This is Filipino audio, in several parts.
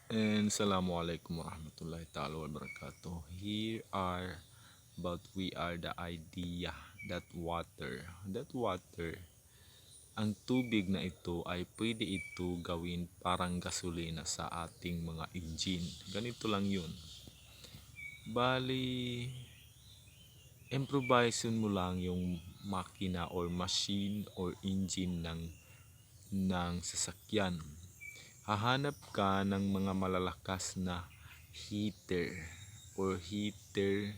And Assalamualaikum warahmatullahi ta'ala wabarakatuh. Here are about we are the idea that water, ang tubig na ito ay pwede ito gawin parang gasolina sa ating mga engine. Ganito lang yun. Bali, improvisein mo lang yung makina or machine or engine ng sasakyan. Hahanap ka ng mga malalakas na heater or heater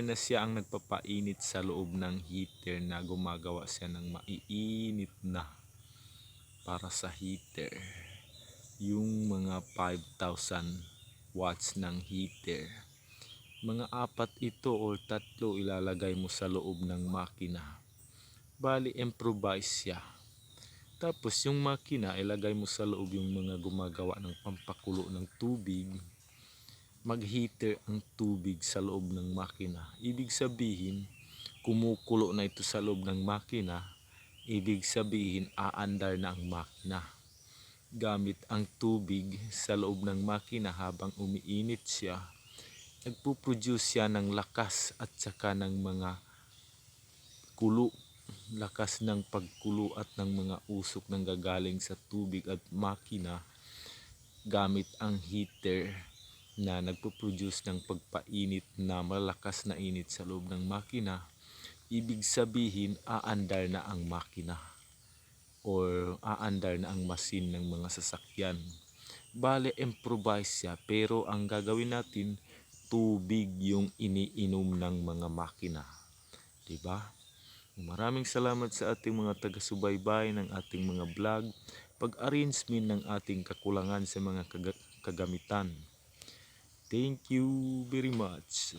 na siya ang nagpapainit sa loob ng heater na gumagawa siya ng maiinit na para sa heater. Yung mga 5,000 watts ng heater. Mga apat ito or tatlo ilalagay mo sa loob ng makina. Bali, improvise siya. Tapos yung makina ilagay mo sa loob yung mga gumagawa ng pampakulo ng tubig. Mag-heater ang tubig sa loob ng makina. Ibig sabihin, kumukulo na ito sa loob ng makina. Ibig sabihin, aandar na ang makina. Gamit ang tubig sa loob ng makina habang umiinit siya, nagpuproduce siya ng lakas at saka ng mga kulo. Lakas ng pagkulo at ng mga usok nang gagaling sa tubig at makina gamit ang heater na nagpo-produce ng pagpainit na malakas na init sa loob ng makina. Ibig sabihin, aandar na ang makina or aandar na ang machine ng mga sasakyan. Bale, improvise siya, pero ang gagawin natin, tubig yung iniinom ng mga makina. Diba? Maraming salamat sa ating mga taga-subaybay ng ating mga vlog, pag-arrangement ng ating kakulangan sa mga kagamitan. Thank you very much.